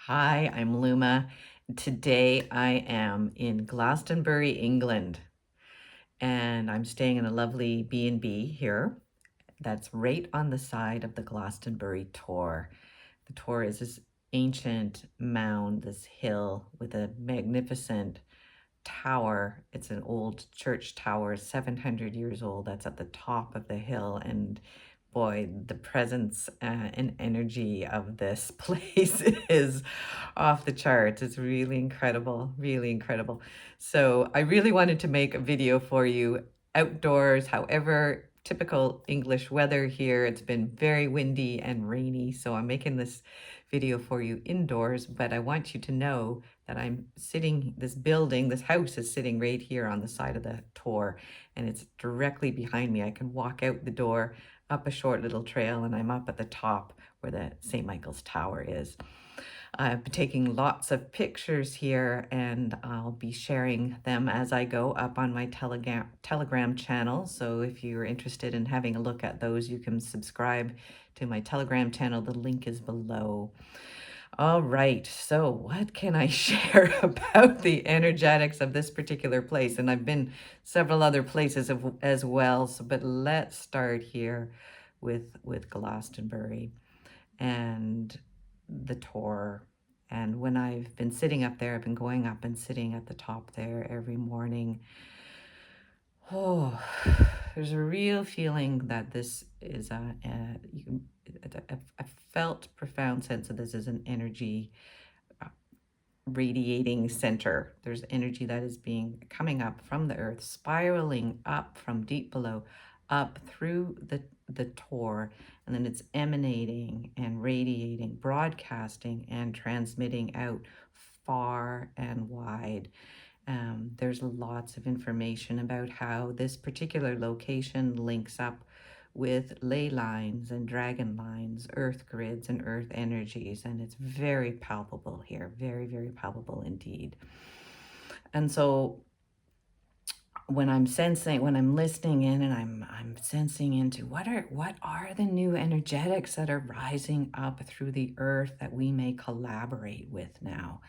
Hi, I'm Luma. Today I am in Glastonbury, England, and I'm staying in a lovely B&B here that's right on the side of the Glastonbury Tor. The Tor is this ancient mound, this hill with a magnificent tower. It's an old church tower, 700 years old. That's at the top of the hill. And boy, the presence and energy of this place is off the charts. It's really incredible, really incredible. So I really wanted to make a video for you outdoors, however, typical English weather here. It's been very windy and rainy, so I'm making this video for you indoors, but I want you to know that I'm sitting, this building, this house is sitting right here on the side of the Tor, and it's directly behind me. I can walk out the door, up a short little trail, and I'm up at the top where the St. Michael's Tower is. I've been taking lots of pictures here, and I'll be sharing them as I go up on my Telegram channel. So if you're interested in having a look at those, you can subscribe to my Telegram channel. The link is below. All right, so what can I share about the energetics of this particular place? And I've been several other places as well, but let's start here with Glastonbury and the Tor. And when I've been sitting up there, I've been going up and sitting at the top there every morning. Oh, there's a real feeling that this is a felt profound sense of this as an energy radiating center. There's energy that is coming up from the earth, spiraling up from deep below, up through the Tor, and then it's emanating and radiating, broadcasting and transmitting out far and wide. There's lots of information about how this particular location links up with ley lines and dragon lines, earth grids and earth energies, and it's very palpable here, very, very palpable indeed. And so when I'm listening in, and I'm sensing into what are the new energetics that are rising up through the earth that we may collaborate with now.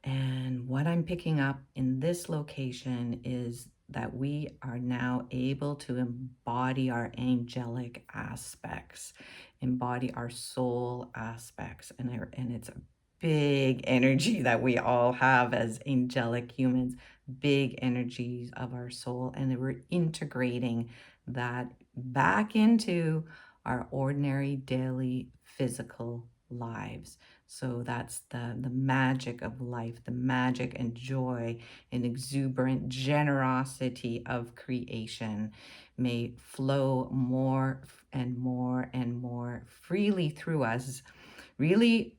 And what I'm picking up in this location is that we are now able to embody our angelic aspects, embody our soul aspects, and it's a big energy that we all have as angelic humans, big energies of our soul, and we're integrating that back into our ordinary daily physical lives. So that's the magic of life, the magic and joy and exuberant generosity of creation may flow more and more and more freely through us, really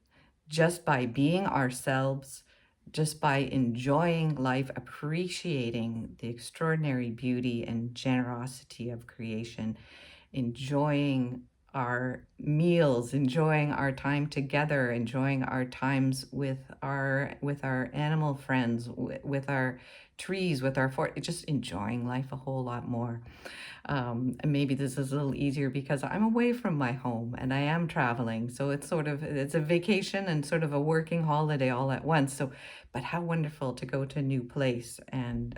just by being ourselves, just by enjoying life, appreciating the extraordinary beauty and generosity of creation, enjoying our meals, enjoying our time together, enjoying our times with our animal friends, with our trees, with our fort, just enjoying life a whole lot more. And maybe this is a little easier because I'm away from my home and I am traveling. So it's a vacation and sort of a working holiday all at once. So, but how wonderful to go to a new place and,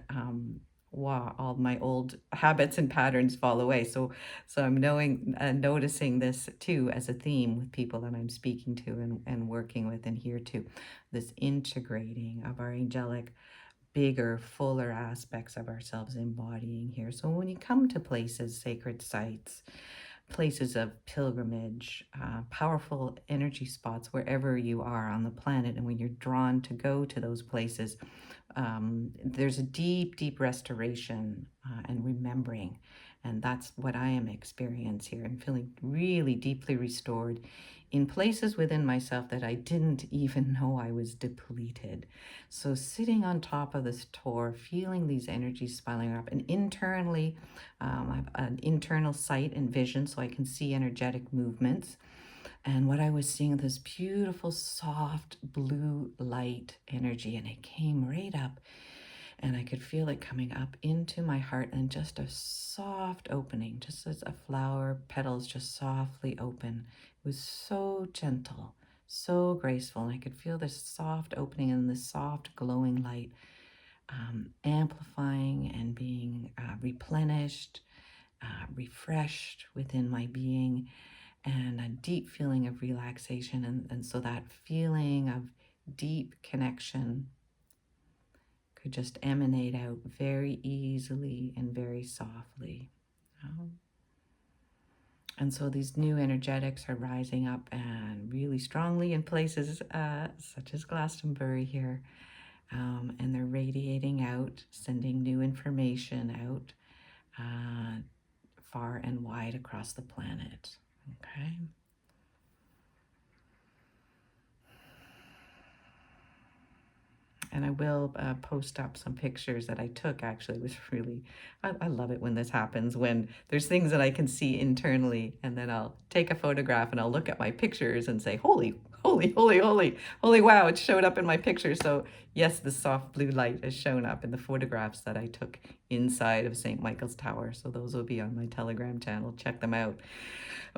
wow, all my old habits and patterns fall away. So I'm noticing this too as a theme with people that I'm speaking to and working with and here too, this integrating of our angelic, bigger, fuller aspects of ourselves embodying here. So when you come to places, sacred sites, places of pilgrimage, powerful energy spots wherever you are on the planet, and when you're drawn to go to those places, there's a deep, deep restoration and remembering. And that's what I am experiencing here. I'm feeling really deeply restored in places within myself that I didn't even know I was depleted. So sitting on top of this Tor, feeling these energies spiraling up, and internally, I have an internal sight and vision so I can see energetic movements. And what I was seeing, this beautiful, soft blue light energy, and it came right up, and I could feel it coming up into my heart, and just a soft opening, just as a flower petals just softly open. It was so gentle, so graceful. And I could feel this soft opening and this soft glowing light amplifying and being replenished, refreshed within my being, and a deep feeling of relaxation. And so that feeling of deep connection could just emanate out very easily and very softly. And so these new energetics are rising up and really strongly in places such as Glastonbury here. And they're radiating out, sending new information out far and wide across the planet. Okay. And I will post up some pictures that I took. Actually, it was really, I love it when this happens, when there's things that I can see internally, and then I'll take a photograph and I'll look at my pictures and say, holy, holy, holy, holy, holy, wow, it showed up in my picture. So yes, the soft blue light has shown up in the photographs that I took inside of St. Michael's Tower. So those will be on my Telegram channel. Check them out.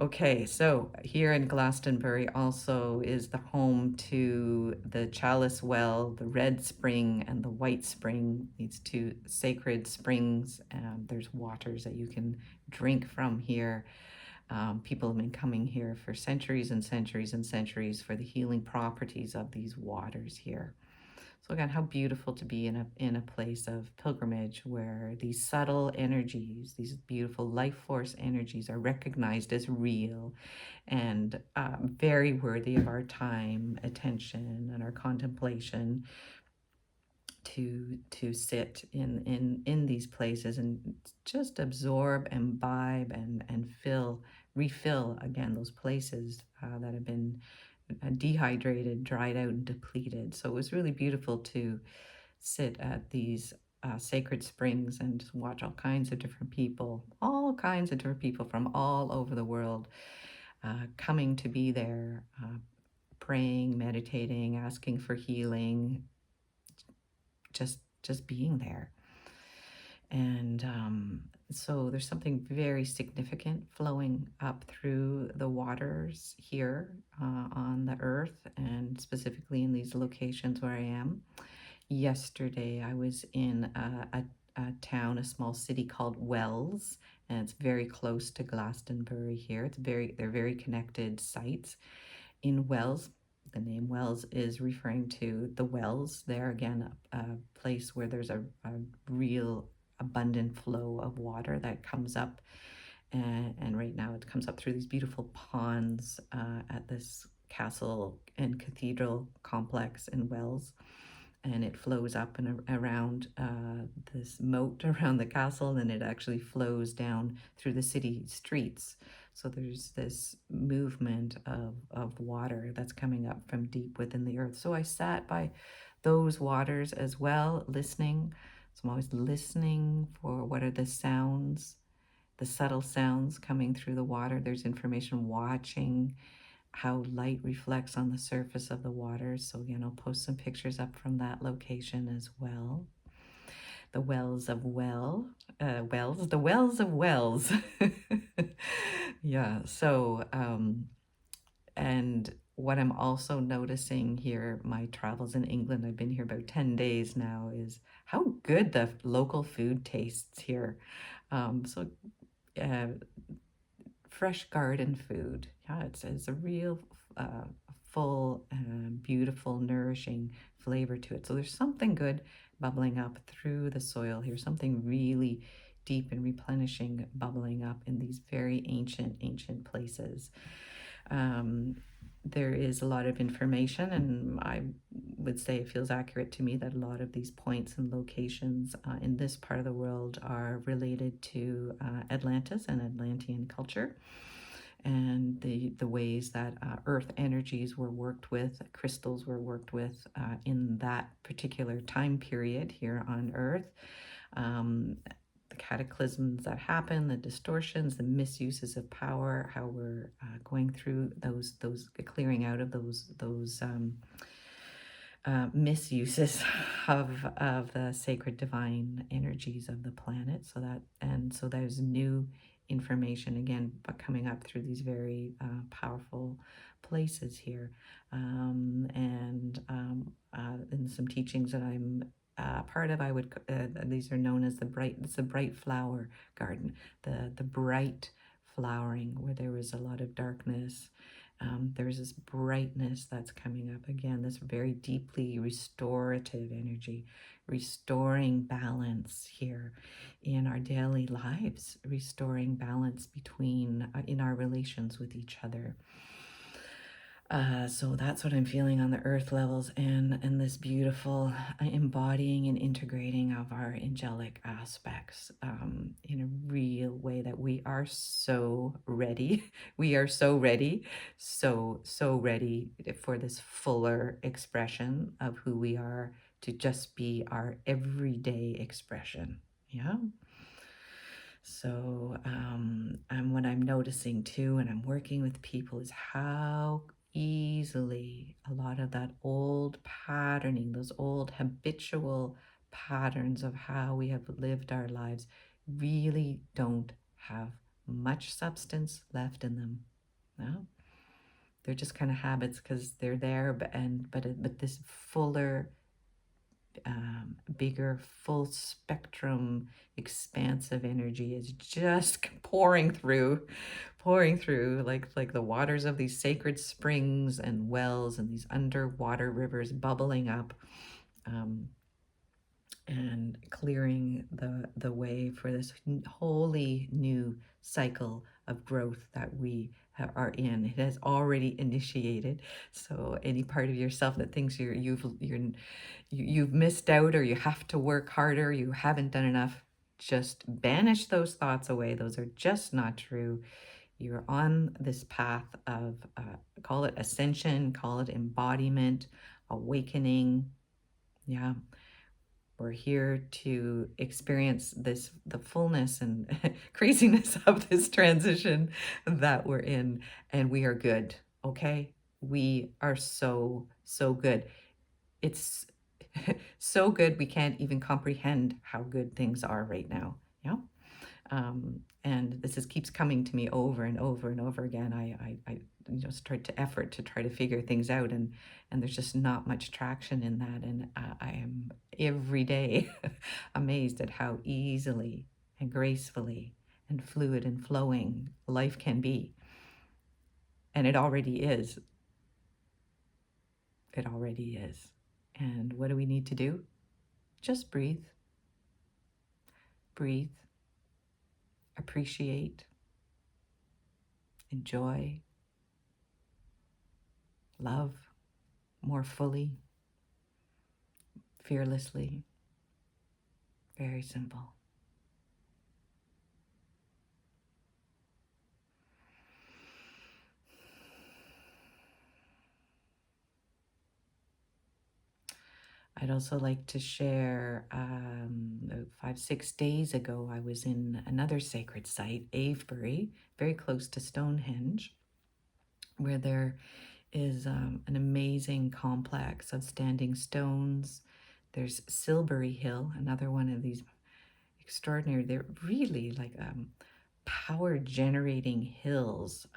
Okay, so here in Glastonbury also is the home to the Chalice Well, the Red Spring, and the White Spring, these two sacred springs. There's waters that you can drink from here. People have been coming here for centuries and centuries and centuries for the healing properties of these waters here. So again, how beautiful to be in a place of pilgrimage where these subtle energies, these beautiful life force energies are recognized as real and very worthy of our time, attention, and our contemplation to sit in these places and just absorb, imbibe, and refill again those places that have been dehydrated, dried out, and depleted. So it was really beautiful to sit at these sacred springs and just watch all kinds of different people from all over the world coming to be there, praying, meditating, asking for healing, just being there. And so there's something very significant flowing up through the waters here on the earth, and specifically in these locations where I am. Yesterday, I was in a town, a small city called Wells, and it's very close to Glastonbury here. They're very connected sites. In Wells, the name Wells is referring to the wells. There again, a place where there's a real abundant flow of water that comes up, and right now it comes up through these beautiful ponds at this castle and cathedral complex in Wells, and it flows up and around this moat around the castle, and it actually flows down through the city streets. So there's this movement of water that's coming up from deep within the earth. So I sat by those waters as well, listening. So I'm always listening for what are the sounds, the subtle sounds coming through the water. There's information, watching how light reflects on the surface of the water. So again, I'll post some pictures up from that location as well. The wells of the wells of wells. Yeah, so, and what I'm also noticing here, my travels in England, I've been here about 10 days now, is how good the local food tastes here. So fresh garden food. Yeah, it's a real full, beautiful, nourishing flavor to it. So there's something good bubbling up through the soil here, something really deep and replenishing bubbling up in these very ancient places. There is a lot of information, and I would say it feels accurate to me that a lot of these points and locations in this part of the world are related to Atlantis and Atlantean culture, and the ways that earth energies were worked with, crystals were worked with in that particular time period here on Earth. The cataclysms that happen, the distortions, the misuses of power, how we're going through those clearing out of those misuses of the sacred divine energies of the planet. So that, and so there's new information again, but coming up through these very powerful places here. In some teachings that I'm part of, I would these are known as it's the bright flower garden, the bright flowering where there was a lot of darkness. There's this brightness that's coming up again, this very deeply restorative energy, restoring balance here in our daily lives, restoring balance between in our relations with each other. So that's what I'm feeling on the earth levels, and this beautiful embodying and integrating of our angelic aspects in a real way that we are so ready. We are so ready, so ready for this fuller expression of who we are, to just be our everyday expression. Yeah. So, and what I'm noticing too, and I'm working with people, is how easily a lot of that old patterning, those old habitual patterns of how we have lived our lives, really don't have much substance left in them. No, they're just kind of habits because they're there, but this fuller, bigger, full spectrum, expansive energy is just pouring through like the waters of these sacred springs and wells and these underwater rivers bubbling up, and clearing the way for this wholly new cycle of growth that we are in. It has already initiated. So any part of yourself that thinks you've missed out, or you have to work harder, you haven't done enough, just banish those thoughts away. Those are just not true. You're on this path of call it ascension, call it embodiment, awakening. Yeah, we're here to experience the fullness and craziness of this transition that we're in, and we are good. Okay, we are so good. It's so good we can't even comprehend how good things are right now. Yeah. And this keeps coming to me over and over and over again. I start to effort to try to figure things out, and there's just not much traction in that. And I am every day amazed at how easily and gracefully and fluid and flowing life can be. And it already is. It already is. And what do we need to do? Just breathe. Breathe. Appreciate. Enjoy. Love more fully, fearlessly. Very simple. I'd also like to share 5-6 days ago, I was in another sacred site, Avebury, very close to Stonehenge, where there is an amazing complex of standing stones. There's Silbury Hill, another one of these extraordinary, they're really like power generating hills.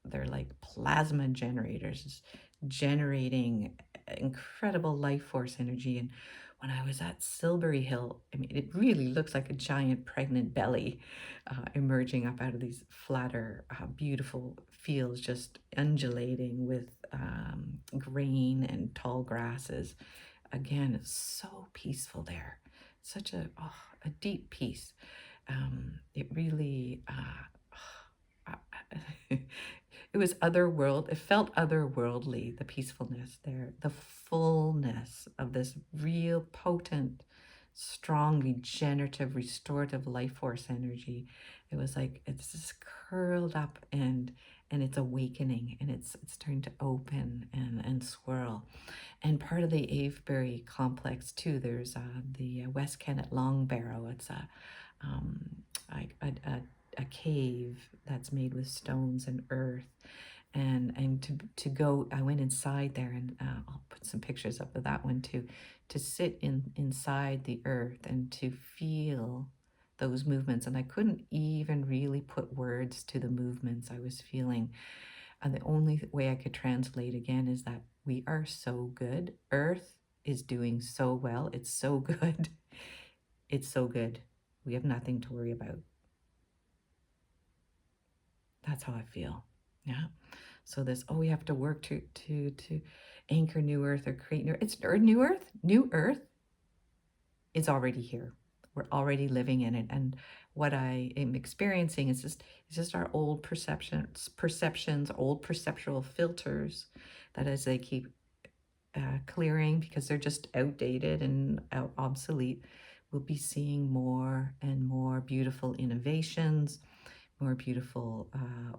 They're like plasma generators, generating incredible life force energy. And when I was at Silbury Hill, I mean, it really looks like a giant pregnant belly emerging up out of these flatter, beautiful fields, just undulating with grain and tall grasses. Again, it's so peaceful there. Such a deep peace. It really, it was otherworld. It felt otherworldly, the peacefulness there, the fullness of this real potent, strong, regenerative, restorative life force energy. It was like it's just curled up, and it's awakening, and it's starting to open and swirl. And part of the Avebury complex too, there's the West Kennet Long Barrow. It's a cave that's made with stones and earth. And to go, I went inside there, and I'll put some pictures up of that one too, to sit inside the earth and to feel those movements. And I couldn't even really put words to the movements I was feeling. And the only way I could translate again is that we are so good. Earth is doing so well. It's so good. It's so good. We have nothing to worry about. That's how I feel. Yeah. So this, oh, we have to work to anchor new earth or create new. It's new earth. New earth is already here. We're already living in it. And what I am experiencing is just our old perceptions, old perceptual filters that as they keep clearing because they're just outdated and obsolete, we'll be seeing more and more beautiful innovations, more beautiful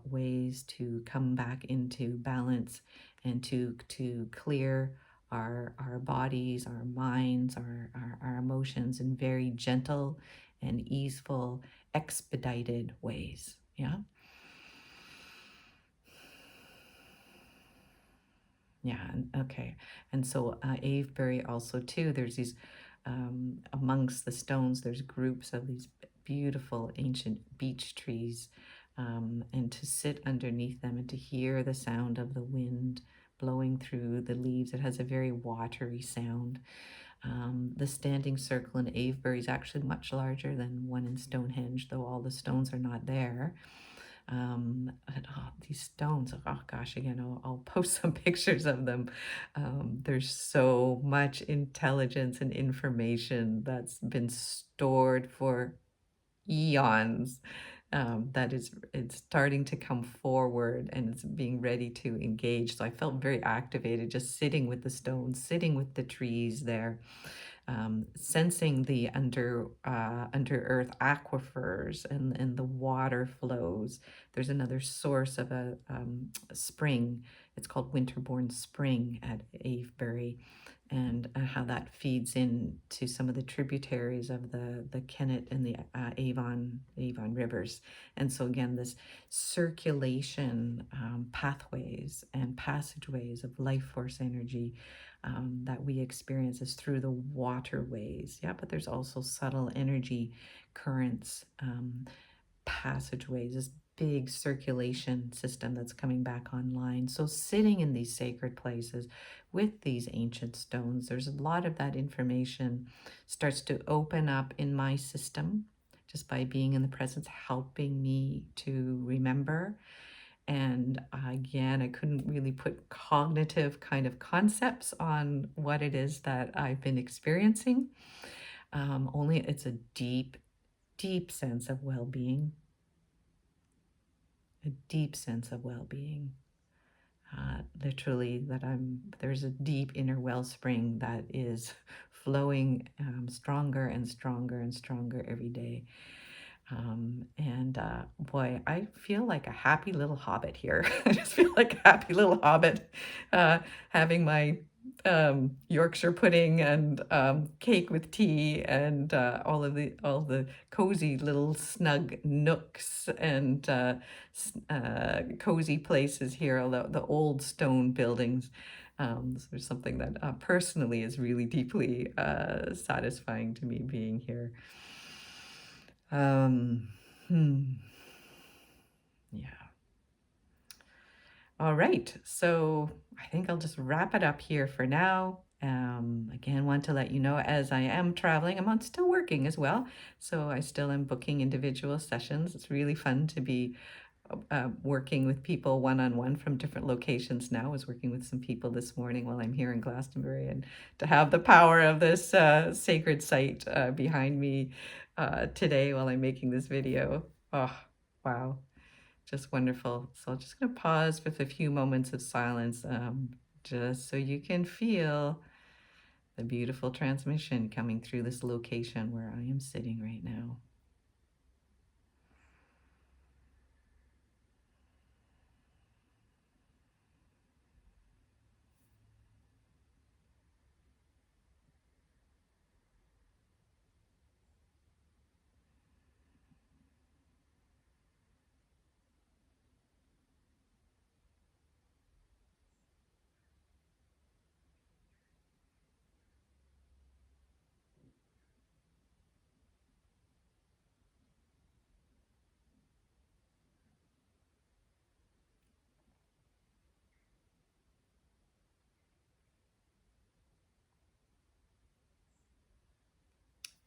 ways to come back into balance and to clear our bodies, our minds, our emotions in very gentle and easeful, expedited ways. Yeah. Yeah. Okay. And so Avebury also too, there's these amongst the stones, there's groups of these beautiful ancient beech trees, and to sit underneath them and to hear the sound of the wind blowing through the leaves. It has a very watery sound. The standing circle in Avebury is actually much larger than one in Stonehenge, though all the stones are not there. And these stones, oh gosh, again, I'll post some pictures of them. There's so much intelligence and information that's been stored for eons, that it's starting to come forward and it's being ready to engage. So I felt very activated just sitting with the stones, sitting with the trees there, sensing the under earth aquifers and the water flows. There's another source of a spring. It's called Winterbourne Spring at Avebury, and how that feeds into some of the tributaries of the Kennet and the Avon rivers. And so again, this circulation, pathways and passageways of life force energy, that we experience is through the waterways. Yeah, but there's also subtle energy currents, passageways, this big circulation system that's coming back online. So sitting in these sacred places with these ancient stones, there's a lot of that information starts to open up in my system just by being in the presence, helping me to remember. And again, I couldn't really put cognitive kind of concepts on what it is that I've been experiencing. Only it's a deep, deep sense of well-being, a deep sense of well-being. Literally, that there's a deep inner wellspring that is flowing, stronger and stronger and stronger every day. And boy, I feel like a happy little hobbit here. I just feel like a happy little hobbit, having my Yorkshire pudding and cake with tea and all the cozy little snug nooks and cozy places here. All the old stone buildings. So there's something that personally is really deeply satisfying to me being here. Um, hmm. Yeah. All right. So I think I'll just wrap it up here for now. Again, want to let you know as I am traveling, I'm still working as well. So I still am booking individual sessions. It's really fun to be working with people one-on-one from different locations now. I was working with some people this morning while I'm here in Glastonbury, and to have the power of this sacred site behind me today while I'm making this video. Oh, wow. Just wonderful. So I'm just going to pause with a few moments of silence, just so you can feel the beautiful transmission coming through this location where I am sitting right now.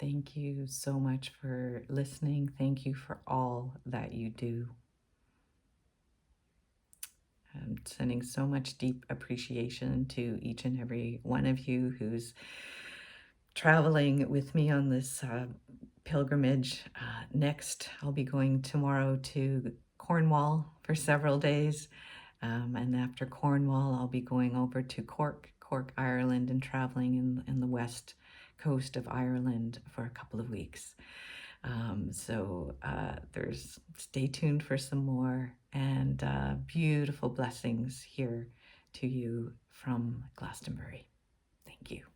Thank you so much for listening. Thank you for all that you do. I'm sending so much deep appreciation to each and every one of you who's traveling with me on this pilgrimage. Next, I'll be going tomorrow to Cornwall for several days. And after Cornwall, I'll be going over to Cork, Ireland, and traveling in the west coast of Ireland for a couple of weeks. There's stay tuned for some more, and beautiful blessings here to you from Glastonbury. Thank you.